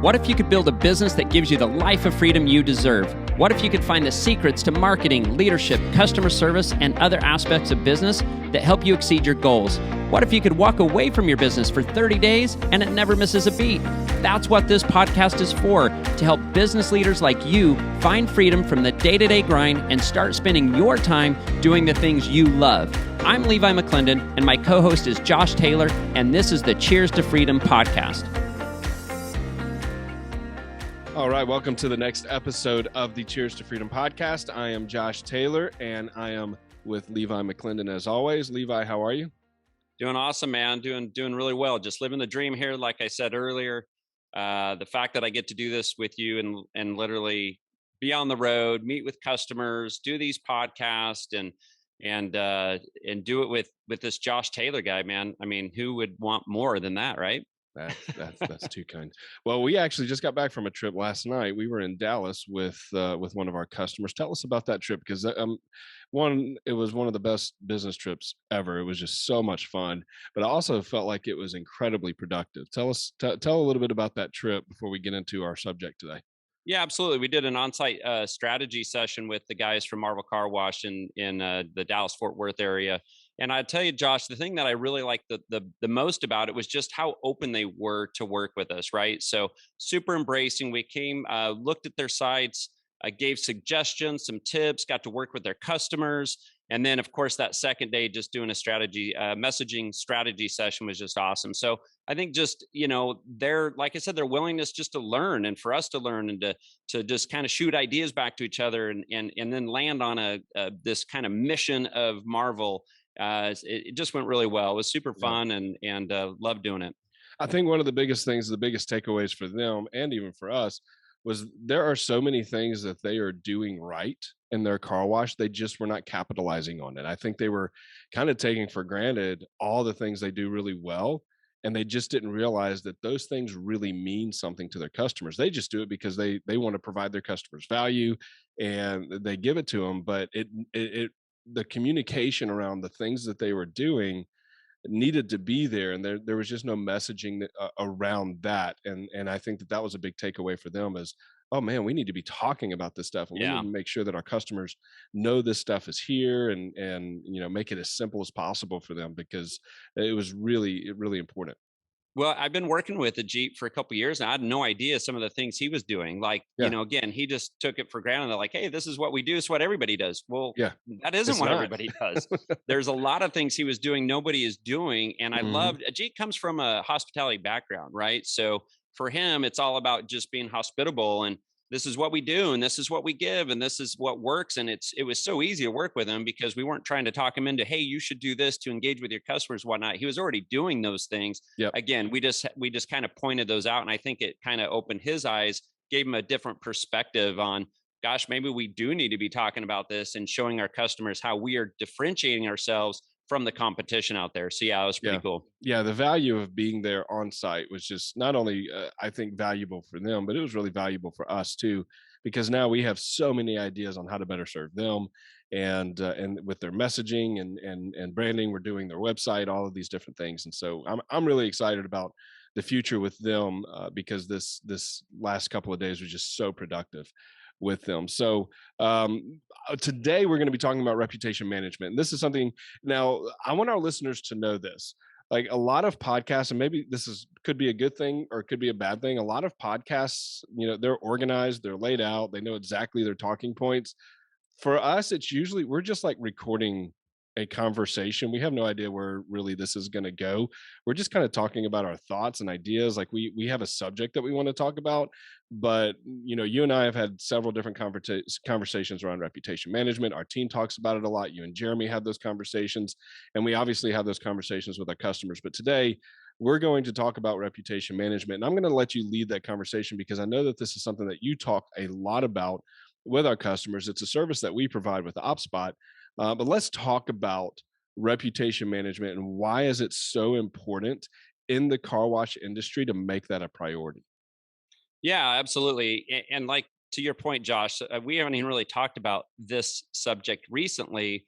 What if you could build a business that gives you the life of freedom you deserve? What if you could find the secrets to marketing, leadership, customer service, and other aspects of business that help you exceed your goals? What if you could walk away from your business for 30 days and it never misses a beat? That's what this podcast is for, to help business leaders like you find freedom from the day-to-day grind and start spending your time doing the things you love. I'm Levi McClendon, and my co-host is Josh Taylor, and this is the Cheers to Freedom podcast. All right, welcome to the next episode of the Cheers to Freedom podcast. I am Josh Taylor, and I am with Levi McClendon as always. Levi, how are you? Doing awesome, man. Doing really well. Just living the dream here, like I said earlier. The fact that I get to do this with you and literally be on the road, meet with customers, do these podcasts, and do it with this Josh Taylor guy, man. I mean, who would want more than that, right? That's too kind. Well, we actually just got back from a trip last night. We were in Dallas with one of our customers. Tell us about that trip, because it was one of the best business trips ever. It was just so much fun, but I also felt like it was incredibly productive. Tell a little bit about that trip before we get into our subject today. Yeah, absolutely. We did an on-site strategy session with the guys from Marvel Car Wash in the Dallas-Fort Worth area. And I tell you, Josh, the thing that I really liked the most about it was just how open they were to work with us, right? So super embracing. We came, looked at their sites, gave suggestions, some tips, got to work with their customers. And then, of course, that second day, just doing a messaging strategy session was just awesome. So I think just, like I said, their willingness just to learn and for us to learn and to just kind of shoot ideas back to each other and then land on this kind of mission of Marvel. It just went really well. It was super fun and loved doing it. I think one of the biggest takeaways for them and even for us was there are so many things that they are doing right in their car wash. They just were not capitalizing on it. I think they were kind of taking for granted all the things they do really well. And they just didn't realize that those things really mean something to their customers. They just do it because they want to provide their customers value and they give it to them. But the communication around the things that they were doing needed to be there, and there was just no messaging around that, and I think that was a big takeaway for them is, oh man, we need to be talking about this stuff, and we need to make sure that our customers know this stuff is here, and make it as simple as possible for them, because it was really important. Well, I've been working with Ajit for a couple of years, and I had no idea some of the things he was doing. Like, again, he just took it for granted. They're like, hey, this is what we do. It's what everybody does. Well, that isn't what everybody does. There's a lot of things he was doing nobody is doing. And I loved, Ajit comes from a hospitality background, right? So for him, it's all about just being hospitable, and this is what we do, and this is what we give, and this is what works. And it was so easy to work with him because we weren't trying to talk him into, hey, you should do this to engage with your customers, whatnot. He was already doing those things. Yep. Again, we just kind of pointed those out. And I think it kind of opened his eyes, gave him a different perspective on, gosh, maybe we do need to be talking about this and showing our customers how we are differentiating ourselves from the competition out there. So yeah, it was pretty cool. Yeah, the value of being there on site was just not only I think valuable for them, but it was really valuable for us too, because now we have so many ideas on how to better serve them, and with their messaging and branding. We're doing their website, all of these different things, and so I'm really excited about the future with them, because this last couple of days was just so productive with them. So today we're going to be talking about reputation management. And this is something, now I want our listeners to know this. Like, a lot of podcasts, and maybe could be a good thing or it could be a bad thing. A lot of podcasts, they're organized, they're laid out, they know exactly their talking points. For us, it's usually, we're just like recording a conversation. We have no idea where really this is going to go. We're just kind of talking about our thoughts and ideas. Like, we have a subject that we want to talk about, but you and I have had several different conversations around reputation management. Our team talks about it a lot. You and Jeremy have those conversations, and we obviously have those conversations with our customers. But today we're going to talk about reputation management, and I'm going to let you lead that conversation, because I know that this is something that you talk a lot about with our customers. It's a service that we provide with OpSpot. But let's talk about reputation management and why is it so important in the car wash industry to make that a priority? Yeah, absolutely. And like to your point, Josh, we haven't even really talked about this subject recently,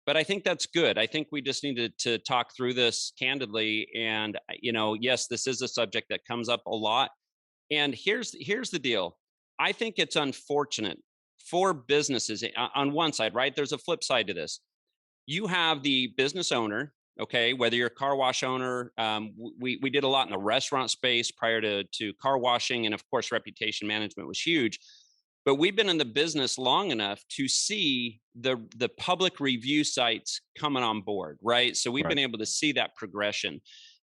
but I think that's good. I think we just needed to talk through this candidly. And, yes, this is a subject that comes up a lot. And here's the deal. I think it's unfortunate for businesses on one side, right? There's a flip side to this. You have the business owner, okay, whether you're a car wash owner. We did a lot in the restaurant space prior to car washing, and of course reputation management was huge. But we've been in the business long enough to see the public review sites coming on board, right? So we've Right. been able to see that progression.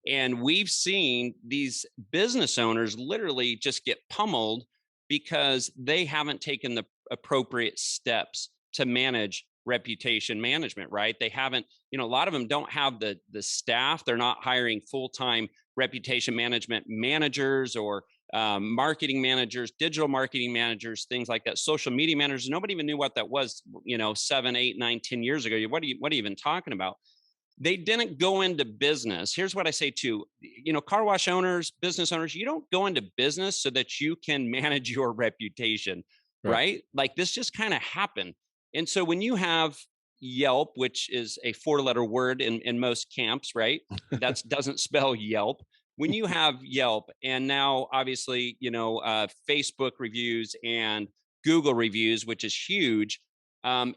And we've seen these business owners literally just get pummeled because they haven't taken the appropriate steps to manage reputation management, right? They haven't, a lot of them don't have the staff. They're not hiring full-time reputation management managers or marketing managers, digital marketing managers, things like that, social media managers. Nobody even knew what that was, 7, 8, 9, 10 years ago. What are you even talking about? They didn't go into business. Here's what I say to, car wash owners, business owners, you don't go into business so that you can manage your reputation, right? Like this just kind of happened. And so when you have Yelp, which is a 4-letter word in most camps, right? That doesn't spell Yelp. When you have Yelp and now obviously, Facebook reviews and Google reviews, which is huge, and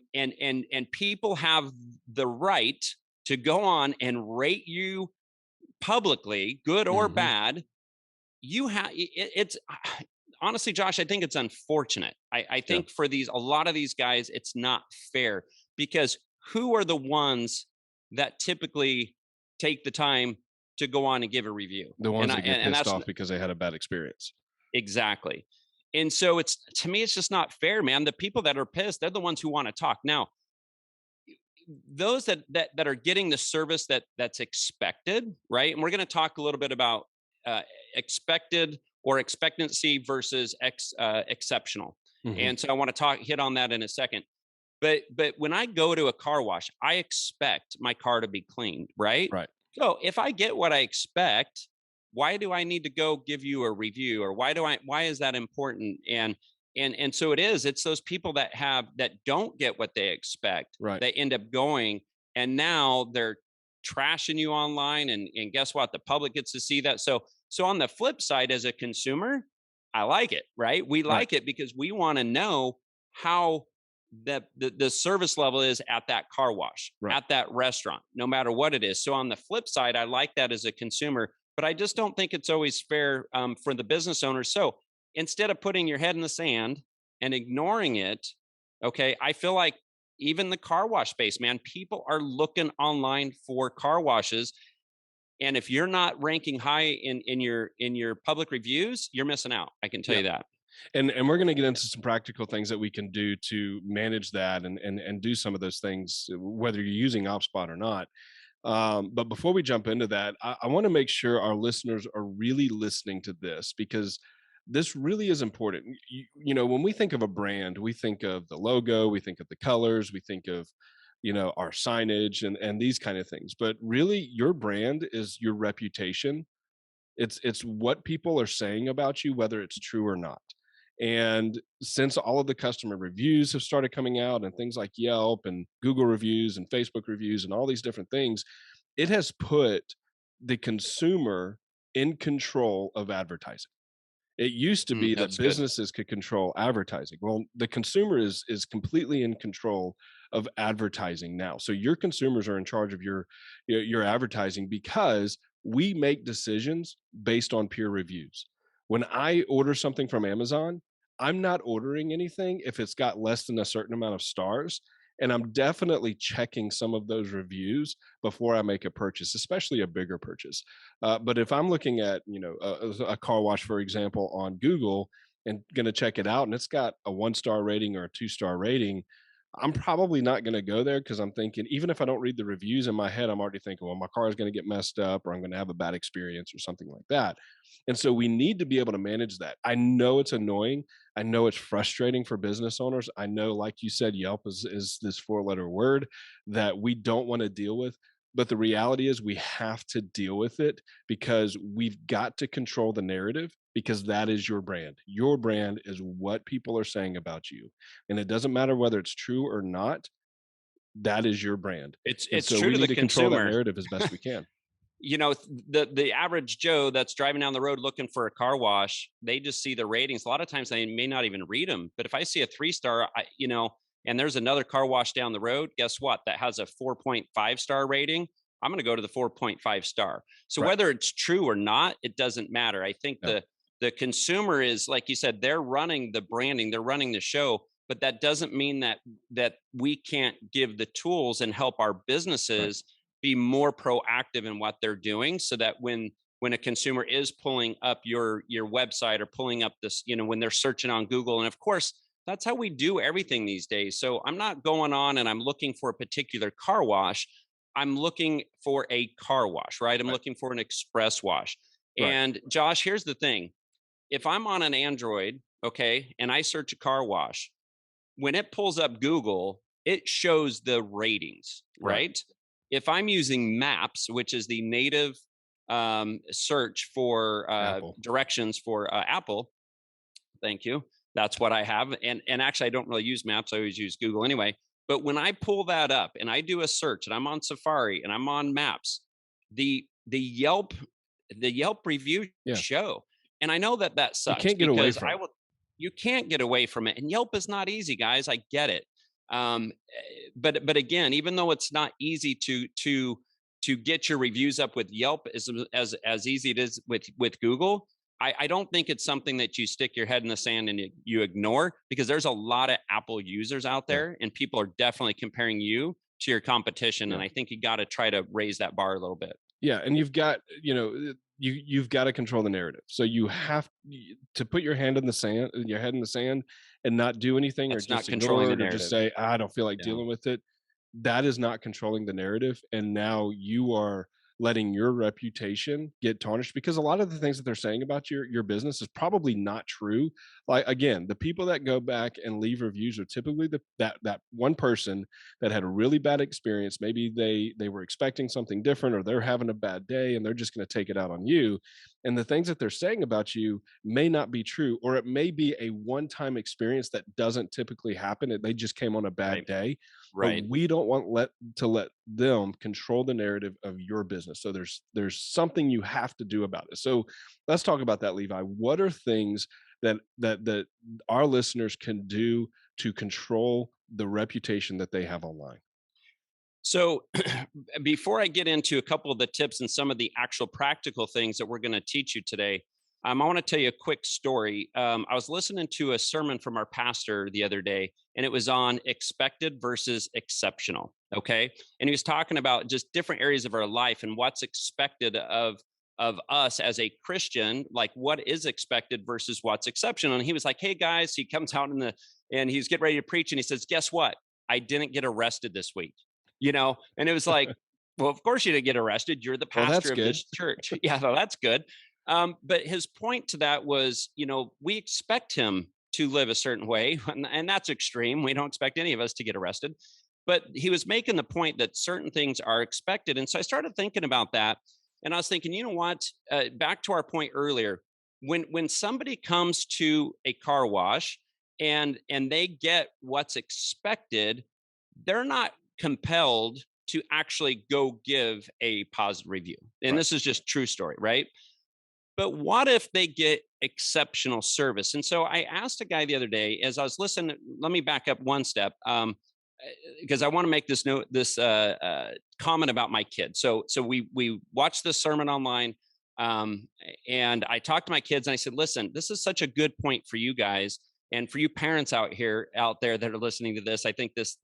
people have the right to go on and rate you publicly, good or bad. You have it's honestly, Josh, I think it's unfortunate. I think for a lot of these guys, it's not fair because who are the ones that typically take the time to go on and give a review? The ones that get pissed off because they had a bad experience. Exactly. And so to me, it's just not fair, man. The people that are pissed, they're the ones who want to talk. Now, those that are getting the service that's expected, right? And we're going to talk a little bit about expected or expectancy versus exceptional. And so I want to hit on that in a second. But when I go to a car wash, I expect my car to be cleaned, right? Right. So if I get what I expect, why do I need to go give you a review, or why is that important? And so it's those people that don't get what they expect. Right. They end up going, and now they're trashing you online. And guess what? The public gets to see that. So on the flip side, as a consumer, I like it, right? We like it because we want to know how the service level is at that car wash, at that restaurant, no matter what it is. So on the flip side, I like that as a consumer, but I just don't think it's always fair for the business owners. So instead of putting your head in the sand and ignoring it, okay, I feel like even the car wash space, man, people are looking online for car washes. And if you're not ranking high in your public reviews, you're missing out. I can tell you that. And we're going to get into some practical things that we can do to manage that and do some of those things, whether you're using OpSpot or not. But before we jump into that, I want to make sure our listeners are really listening to this, because this really is important. When we think of a brand, we think of the logo, we think of the colors, we think of, our signage and these kind of things. But really, your brand is your reputation. It's what people are saying about you, whether it's true or not. And since all of the customer reviews have started coming out and things like Yelp and Google reviews and Facebook reviews and all these different things, it has put the consumer in control of advertising. It used to be that businesses could control advertising. Well, the consumer is completely in control of advertising now. So your consumers are in charge of your advertising, because we make decisions based on peer reviews. When I order something from Amazon, I'm not ordering anything if it's got less than a certain amount of stars. And I'm definitely checking some of those reviews before I make a purchase, especially a bigger purchase. But if I'm looking at, a car wash, for example, on Google, and going to check it out, and it's got a 1-star rating or a 2-star rating, I'm probably not going to go there, because I'm thinking, even if I don't read the reviews, in my head, I'm already thinking, well, my car is going to get messed up, or I'm going to have a bad experience or something like that. And so we need to be able to manage that. I know it's annoying. I know it's frustrating for business owners. I know, like you said, Yelp is this 4-letter word that we don't want to deal with. But the reality is we have to deal with it, because we've got to control the narrative, because that is your brand. Your brand is what people are saying about you. And it doesn't matter whether it's true or not. That is your brand. It's so true we to need the to control that consumer. narrative as best we can. the average Joe that's driving down the road looking for a car wash, they just see the ratings. A lot of times they may not even read them. But if I see a 3-star, and there's another car wash down the road, guess what? That has a 4.5-star rating. I'm going to go to the 4.5 star. So whether it's true or not, it doesn't matter. I think the consumer is, like you said, they're running the branding, they're running the show, but that doesn't mean that we can't give the tools and help our businesses be more proactive in what they're doing, so that when a consumer is pulling up your website or pulling up this, when they're searching on Google, and of course, that's how we do everything these days. So I'm not going on and I'm looking for a particular car wash. I'm looking for a car wash, right? I'm looking for an express wash. And Josh, here's the thing. If I'm on an Android, okay, and I search a car wash, when it pulls up Google, it shows the ratings, right? If I'm using Maps, which is the native search for directions for Apple, thank you. That's what I have. And actually, I don't really use Maps. I always use Google anyway. But when I pull that up and I do a search and I'm on Safari and I'm on Maps, the Yelp review show. And I know that sucks. You can't get away from it. You can't get away from it. And Yelp is not easy, guys. I get it. But again, even though it's not easy to get your reviews up with Yelp as easy it is with Google, I don't think it's something that you stick your head in the sand and you ignore, because there's a lot of Apple users out there and people are definitely comparing you to your competition. And I think you got to try to raise that bar a little bit. Yeah. And you've got, you've got to control the narrative. So you have to put your head in the sand and not do anything. That's or just not controlling ignore the it, or just say, I don't feel like dealing with it. That is not controlling the narrative. And now you are letting your reputation get tarnished, because a lot of the things that they're saying about your business is probably not true. Like, again, the people that go back and leave reviews are typically that one person that had a really bad experience. Maybe they were expecting something different, or they're having a bad day and they're just going to take it out on you. And the things that they're saying about you may not be true, or it may be a one-time experience that doesn't typically happen. They just came on a bad day. But we don't want to let them control the narrative of your business. So there's something you have to do about it. So let's talk about that, Levi. What are things that our listeners can do to control the reputation that they have online? So before I get into a couple of the tips and some of the actual practical things that we're going to teach you today, I want to tell you a quick story. I was listening to a sermon from our pastor the other day, and it was on expected versus exceptional. Okay. And he was talking about just different areas of our life and what's expected of us as a Christian, like what is expected versus what's exceptional. And he was like, hey guys, he comes out and he's getting ready to preach. And he says, guess what? I didn't get arrested this week. And it was like, well, of course you didn't get arrested. You're the pastor of this church. Yeah, well, that's good. But his point to that was, we expect him to live a certain way, and that's extreme. We don't expect any of us to get arrested. But he was making the point that certain things are expected. And so I started thinking about that. And I was thinking, you know what? Back to our point earlier, when somebody comes to a car wash and they get what's expected, they're not compelled to actually go give a positive review. And this is just true story, right? But what if they get exceptional service? And so I asked a guy the other day, as I was listening, let me back up one step, because I want to make this comment about my kids. So we watched this sermon online, and I talked to my kids and I said, listen, this is such a good point for you guys. And for you parents out there that are listening to this, I think this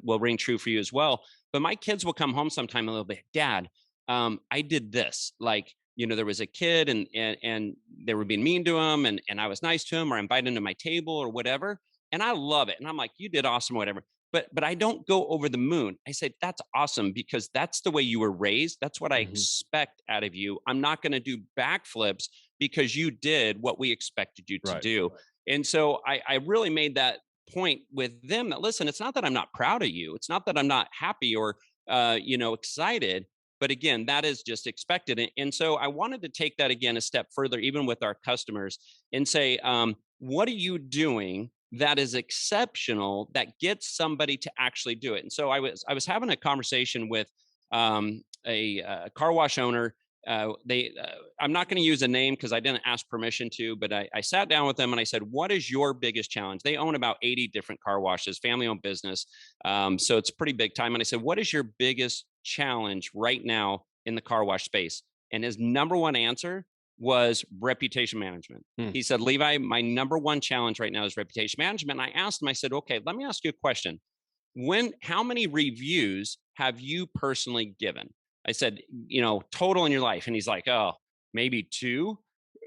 will ring true for you as well. But my kids will come home sometime a little bit, Dad, I did this. Like, there was a kid and they were being mean to him, and I was nice to him, or I invited him to my table or whatever. And I love it. And I'm like, you did awesome, whatever. But I don't go over the moon. I say, that's awesome, because that's the way you were raised. That's what I expect out of you. I'm not going to do backflips because you did what we expected you to do. And so I really made that point with them that, listen, it's not that I'm not proud of you. It's not that I'm not happy or, excited. But again, that is just expected. And so I wanted to take that again a step further, even with our customers, and say, what are you doing that is exceptional that gets somebody to actually do it? And so I was having a conversation with a car wash owner I'm not going to use a name because I didn't ask permission to, but I sat down with them and I said, what is your biggest challenge? They own about 80 different car washes, family owned business. So it's pretty big time. And I said, what is your biggest challenge right now in the car wash space? And his number one answer was reputation management. He said, Levi, my number one challenge right now is reputation management. And I asked him, I said, okay, let me ask you a question. How many reviews have you personally given? I said, total in your life. And he's like, oh, maybe two,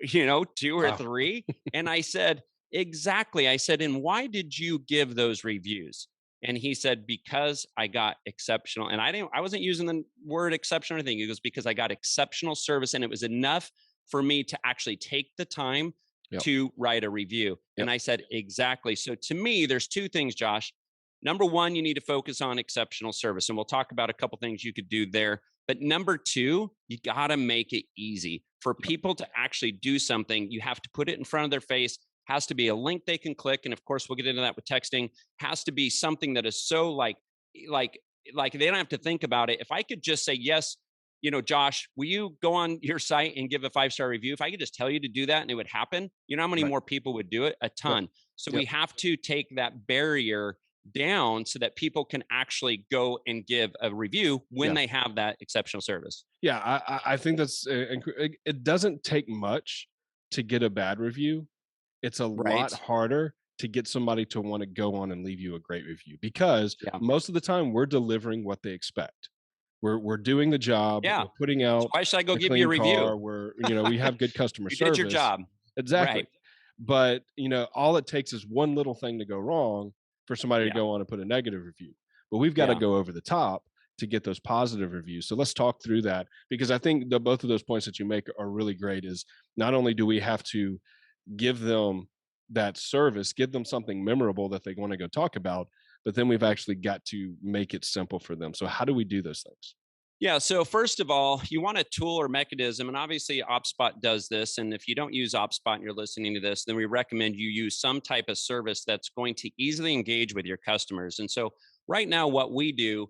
2 or 3. And I said, exactly. I said, and why did you give those reviews? And he said, because I got exceptional. And I wasn't using the word exceptional or anything. It was because I got exceptional service. And it was enough for me to actually take the time to write a review. And I said, exactly. So to me, there's 2 things, Josh. Number 1, you need to focus on exceptional service. And we'll talk about a couple things you could do there. But number 2, you got to make it easy for people to actually do something. You have to put it in front of their face. Has to be a link they can click. And of course, we'll get into that with texting. Has to be something that is so like they don't have to think about it. If I could just say, yes, Josh, will you go on your site and give a 5-star review? If I could just tell you to do that and it would happen, you know how many more people would do it? A ton. So we have to take that barrier down so that people can actually go and give a review when they have that exceptional service. Yeah, I think that's it doesn't take much to get a bad review. It's a lot harder to get somebody to want to go on and leave you a great review because most of the time we're delivering what they expect. We're doing the job. We're putting out. So why should I go give you a review? We have good customer you service. You did your job. Exactly. But all it takes is one little thing to go wrong for somebody to go on and put a negative review. But we've got to go over the top to get those positive reviews. So let's talk through that because I think both of those points that you make are really great. Is not only do we have to give them that service, give them something memorable that they want to go talk about, but then we've actually got to make it simple for them. So how do we do those things? Yeah. So first of all, you want a tool or mechanism, and obviously OpSpot does this. And if you don't use OpSpot and you're listening to this, then we recommend you use some type of service that's going to easily engage with your customers. And so right now, what we do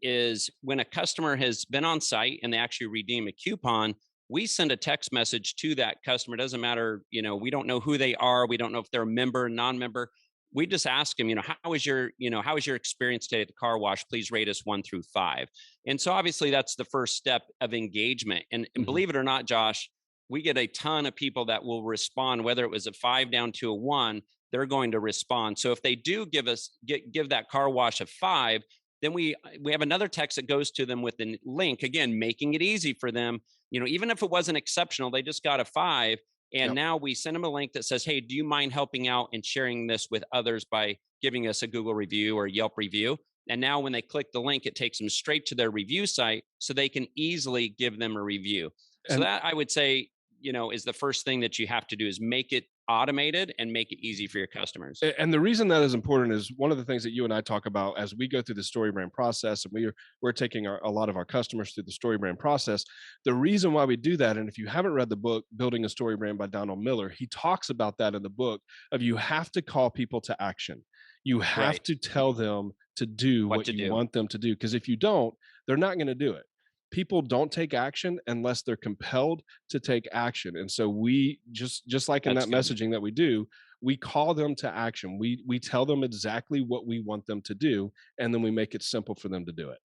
is when a customer has been on site and they actually redeem a coupon, we send a text message to that customer. It doesn't matter, we don't know who they are. We don't know if they're a member, non-member. We just ask them, how was your experience today at the car wash? Please rate us 1 through 5. And so obviously that's the first step of engagement. And believe it or not, Josh, we get a ton of people that will respond, whether it was a 5 down to a 1, they're going to respond. So if they do give that car wash a 5, then we have another text that goes to them with a link, again, making it easy for them. Even if it wasn't exceptional, they just got a 5. And now we send them a link that says, hey, do you mind helping out and sharing this with others by giving us a Google review or Yelp review? And now when they click the link, it takes them straight to their review site so they can easily give them a review. So that I would say, is the first thing that you have to do is make it automated and make it easy for your customers. And the reason that is important is one of the things that you and I talk about as we go through the story brand process, and we're taking a lot of our customers through the story brand process. The reason why we do that, and if you haven't read the book Building a Story Brand by Donald Miller, he talks about that in the book of you have to call people to action. You have to tell them to do what you want them to do, because if you don't, they're not going to do it. People don't take action unless they're compelled to take action. And so we just like in that messaging that we do, we call them to action. We tell them exactly what we want them to do, and then we make it simple for them to do it.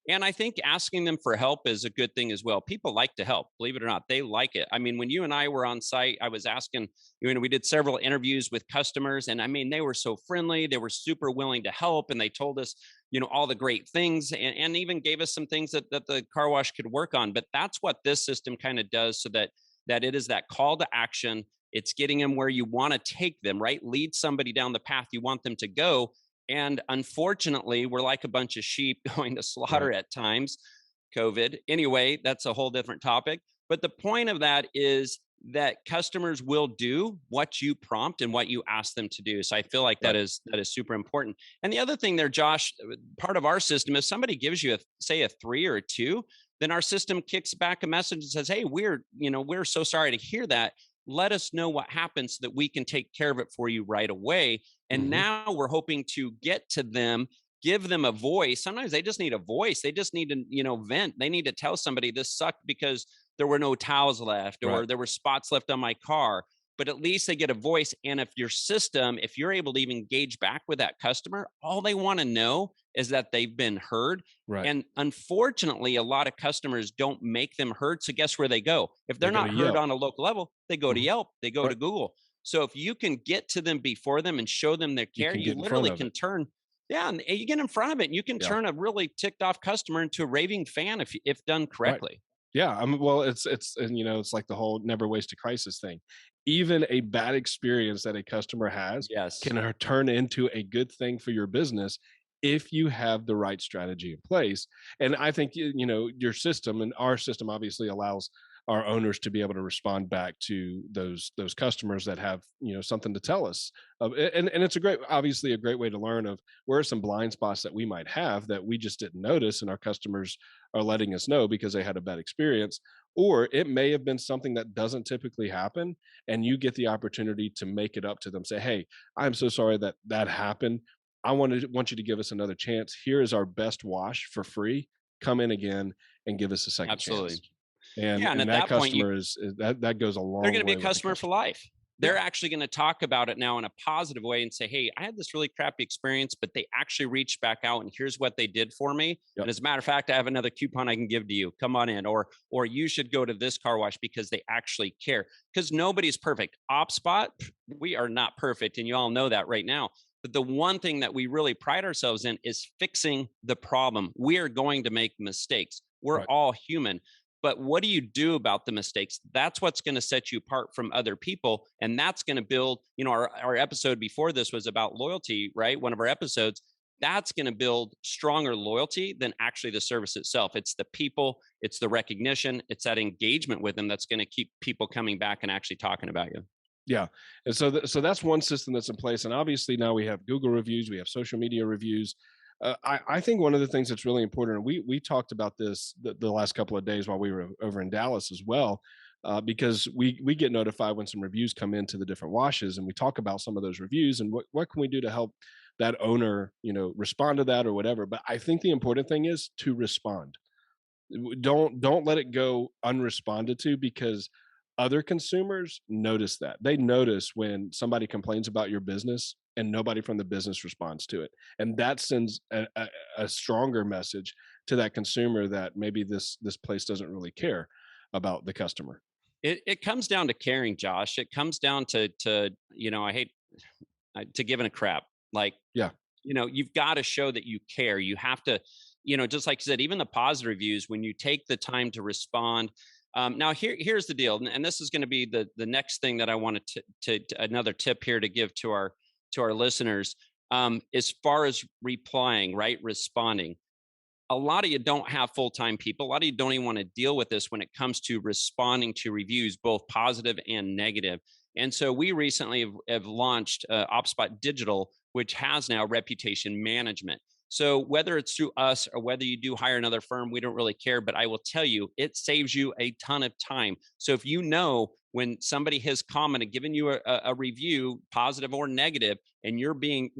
And I think asking them for help is a good thing as well. People like to help, believe it or not. They like it. I mean, when you and I were on site, I was asking, we did several interviews with customers, and I mean, they were so friendly. They were super willing to help, and they told us, all the great things, and even gave us some things that the car wash could work on. But that's what this system kind of does, so that it is that call to action. It's getting them where you want to take them, right? Lead somebody down the path you want them to go. And unfortunately, we're like a bunch of sheep going to slaughter at times. COVID. Anyway, that's a whole different topic. But the point of that is that customers will do what you prompt and what you ask them to do. So I feel like that is super important. And the other thing there, Josh, part of our system is somebody gives you say a 3 or a 2, then our system kicks back a message and says, hey, we're so sorry to hear that. Let us know what happens so that we can take care of it for you right away. And now we're hoping to get to them give them a voice. Sometimes they just need a voice. They just need to, vent. They need to tell somebody this sucked because there were no towels left Right. or there were spots left on my car. But at least they get a voice. And if you're able to even engage back with that customer, all they want to know is that they've been heard. Right. And unfortunately, a lot of customers don't make them heard. So guess where they go? If They they're go to not heard Yelp. on a local level, they go to Mhm. Yelp, they go Right. to Google. So if you can get to them before them and show them their You care, can you get in front literally of can it. turn, yeah, and you get in front of it and you can Yeah. turn a really ticked off customer into a raving fan if done Right. correctly. Yeah, well, it's and it's like the whole never waste a crisis thing. Even a bad experience that a customer has Yes. can turn into a good thing for your business if you have the right strategy in place. And I think your system and our system obviously allows our owners to be able to respond back to those customers that have something to tell us. And it's obviously a great way to learn of where are some blind spots that we might have that we just didn't notice, and our customers are letting us know because they had a bad experience. Or it may have been something that doesn't typically happen, and you get the opportunity to make it up to them. Say, "Hey, I'm so sorry that that happened. Want you to give us another chance. Here is our best wash for free. Come in again and give us a second chance." Absolutely. And Yeah, and at that that point, customer that goes a they're long going to be way a with the customer for customer. life. They're Yeah, actually going to talk about it now in a positive way and say, "Hey, I had this really crappy experience, but they actually reached back out and here's what they did for me. yep, And as a matter of fact, I have another coupon I can give to you. Come on in, or you should go to this car wash because they actually care. Because nobody's perfect. OpSpot, we are not perfect, and you all know that right now. But the one thing that we really pride ourselves in is fixing the problem. We are going to make mistakes. We're right, all human. But what do you do about the mistakes? That's what's going to set you apart from other people. And that's going to build, our episode before this was about loyalty, right? One of our episodes. That's going to build stronger loyalty than actually the service itself. It's the people, it's the recognition, it's that engagement with them that's going to keep people coming back and actually talking about you. yeah. And so that's one system that's in place. And obviously now we have Google reviews, we have social media reviews. I think one of the things that's really important, and we talked about this the last couple of days while we were over in Dallas as well, because we get notified when some reviews come into the different washes, and we talk about some of those reviews and what can we do to help that owner respond to that or whatever. But I think the important thing is to respond. Don't let it go unresponded to, because other consumers notice that. They notice when somebody complains about your business and nobody from the business responds to it, and that sends a stronger message to that consumer that maybe this place doesn't really care about the customer. It comes down to caring, Josh. It comes down to I hate to giving a crap. Like, Yeah. you've got to show that you care. You have to, just like you said, even the positive reviews, when you take the time to respond. Now here's the deal, and this is going to be the next thing that I wanted to another tip here to give to our listeners. As far as replying, right, responding, a lot of you don't have full-time people. A lot of you don't even want to deal with this when it comes to responding to reviews, both positive and negative. And so we recently have launched OpSpot Digital, which has now reputation management. So whether it's through us or whether you do hire another firm, we don't really care. But I will tell you, it saves you a ton of time. So if you know when somebody has commented, given you a review, positive or negative, and you're being,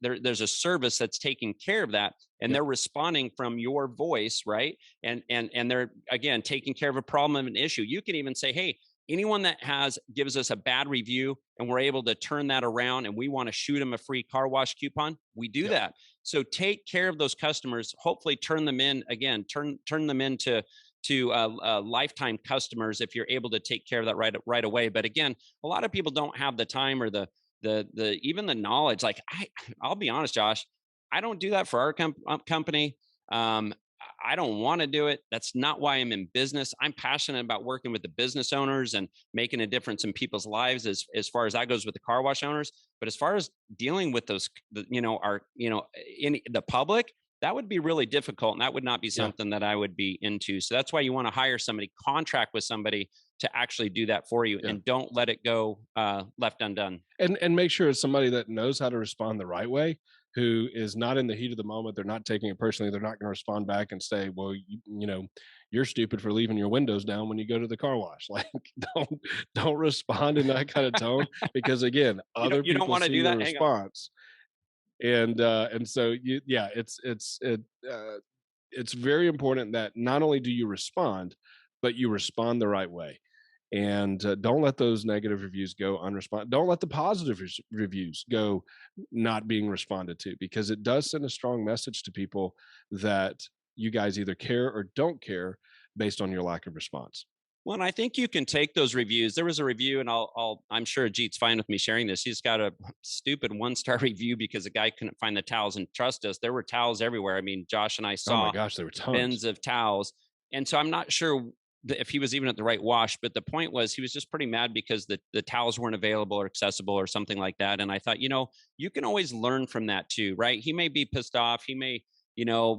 there's a service that's taking care of that, and Yep. they're responding from your voice, right? And they're again taking care of a problem of an issue. You can even say, hey, anyone that gives us a bad review and we're able to turn that around and we want to shoot them a free car wash coupon, we do Yep. that. So take care of those customers, hopefully turn them into lifetime customers if you're able to take care of that right away. But again, a lot of people don't have the time or the even the knowledge. Like I'll be honest, Josh, I don't do that for our company. Um, I don't want to do it. That's not why I'm in business. I'm passionate about working with the business owners and making a difference in people's lives as far as that goes with the car wash owners. But as far as dealing with those, in the public, that would be really difficult. And that would not be Yeah. something that I would be into. So that's why you want to hire somebody, contract with somebody to actually do that for you, Yeah. and don't let it go left undone. And make sure it's somebody that knows how to respond the right way, who is not in the heat of the moment. They're not taking it personally. They're not going to respond back and say, well, you're stupid for leaving your windows down when you go to the car wash. Like, don't respond in that kind of tone, because again, other You don't people want to see do your that. Hang on. response And so it's very important that not only do you respond, but you respond the right way. And don't let those negative reviews go unresponded. Don't let the positive reviews go not being responded to, because it does send a strong message to people that you guys either care or don't care based on your lack of response. Well, and I think you can take those reviews. There was a review, and I'm sure Ajit's fine with me sharing this. He's got a stupid 1-star review because the guy couldn't find the towels. And trust us, there were towels everywhere. I mean, Josh and I Oh my saw gosh, there were bins tons. of towels. And so I'm not sure if he was even at the right wash, but the point was he was just pretty mad because the towels weren't available or accessible or something like that. And I thought, you can always learn from that too, right? He may be pissed off. He may,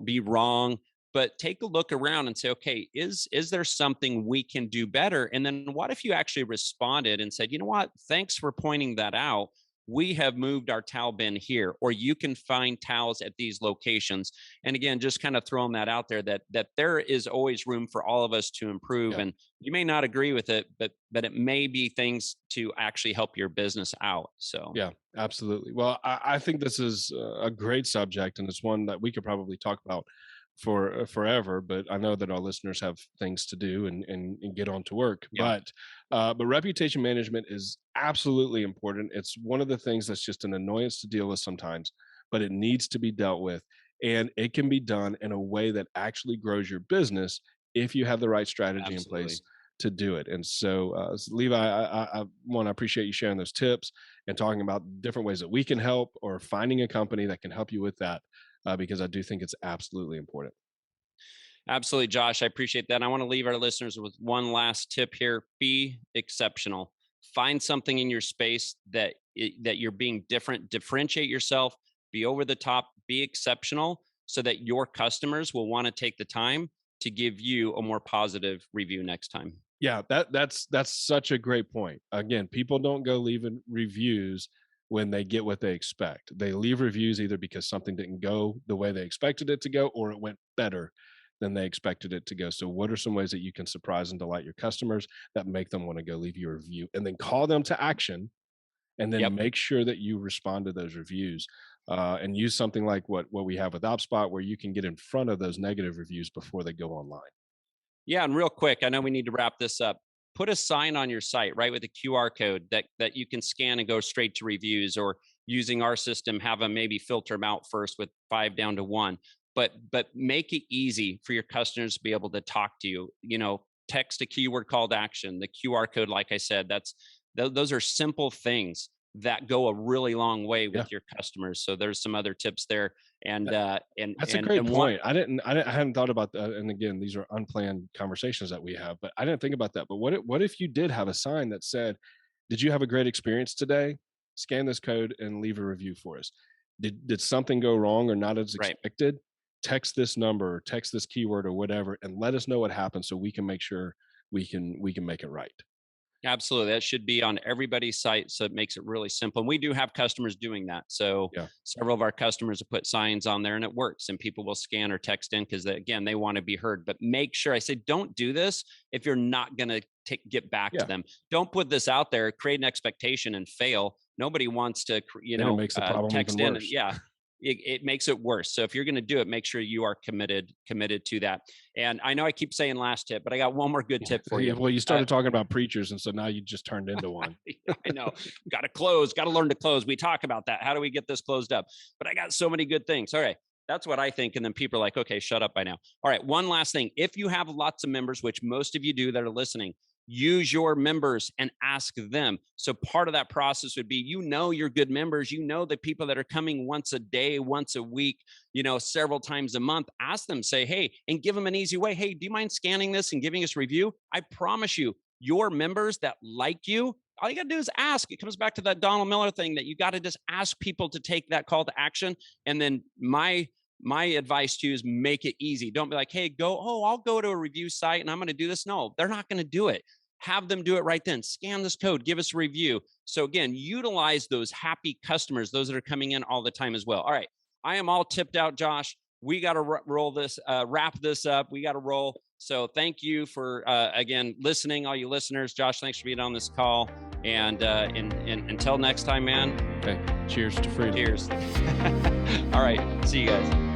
be wrong, but take a look around and say, okay, is there something we can do better? And then what if you actually responded and said, you know what, thanks for pointing that out. We have moved our towel bin here, or you can find towels at these locations. And again, just kind of throwing that out there that there is always room for all of us to improve. Yeah. And you may not agree with it, but it may be things to actually help your business out. So Yeah, absolutely. Well, I think this is a great subject, and it's one that we could probably talk about for forever. But I know that our listeners have things to do and get on to work. yeah. But reputation management is absolutely important. It's one of the things that's just an annoyance to deal with sometimes, but it needs to be dealt with, and it can be done in a way that actually grows your business if you have the right strategy in Absolutely. place to do it. And so, Levi, I want to appreciate you sharing those tips and talking about different ways that we can help, or finding a company that can help you with that, because I do think it's absolutely important. Absolutely, Josh. I appreciate that. And I want to leave our listeners with one last tip here. Be exceptional. Find something in your space that you're being different. Differentiate yourself. Be over the top. Be exceptional, so that your customers will want to take the time to give you a more positive review next time. Yeah, that's such a great point. Again, people don't go leaving reviews when they get what they expect. They leave reviews either because something didn't go the way they expected it to go, or it went better than they expected it to go. So what are some ways that you can surprise and delight your customers that make them want to go leave you a review, and then call them to action, and then Yep. make sure that you respond to those reviews, and use something like what we have with OpSpot, where you can get in front of those negative reviews before they go online. Yeah, and real quick, I know we need to wrap this up. Put a sign on your site, right, with a QR code that you can scan and go straight to reviews, or using our system, have them maybe filter them out first with 5 down to 1. But make it easy for your customers to be able to talk to you. Text a keyword call to action, the QR code, like I said, those are simple things that go a really long way Yeah. with your customers. So there's some other tips there. And That's a great point. I hadn't thought about that. And again, these are unplanned conversations that we have, but I didn't think about that. But what if you did have a sign that said, "Did you have a great experience today? Scan this code and leave a review for us. Did something go wrong or not as right. expected? Text this number, or text this keyword or whatever, and let us know what happened so we can make sure we can make it right." Absolutely. That should be on everybody's site. So it makes it really simple. And we do have customers doing that. So Yeah. several of our customers have put signs on there, and it works. And people will scan or text in because, again, they want to be heard. But make sure, I say, don't do this if you're not going to get back to Yeah. them. Don't put this out there, create an expectation and fail. Nobody wants to, Then it makes the problem text even in. worse. Yeah. It makes it worse. So if you're going to do it, make sure you are committed to that. And I know I keep saying last tip, but I got one more good tip for Yeah, you. well, you started talking about preachers, and so now you just turned into one. I know. Got to close, got to learn to close. We talk about that. How do we get this closed up? But I got so many good things. All right. That's what I think. And then people are like, okay, shut up by now. All right. One last thing. If you have lots of members, which most of you do that are listening, use your members and ask them. So part of that process would be, your good members, the people that are coming once a day, once a week, several times a month. Ask them, say, hey, and give them an easy way. Hey, do you mind scanning this and giving us a review? I promise you, your members that like you, all you got to do is ask. It comes back to that Donald Miller thing, that you got to just ask people to take that call to action. And then my advice to you is make it easy. Don't be like, hey, I'll go to a review site and I'm going to do this. No, they're not going to do it. Have them do it right then. Scan this code, give us a review. So again, utilize those happy customers, those that are coming in all the time as well. All right. I am all tipped out, Josh. We got to wrap this up. We got to roll. So thank you for, again, listening, all you listeners. Josh, thanks for being on this call. And until next time, man. Okay. Cheers to freedom. Cheers. All right. See you guys.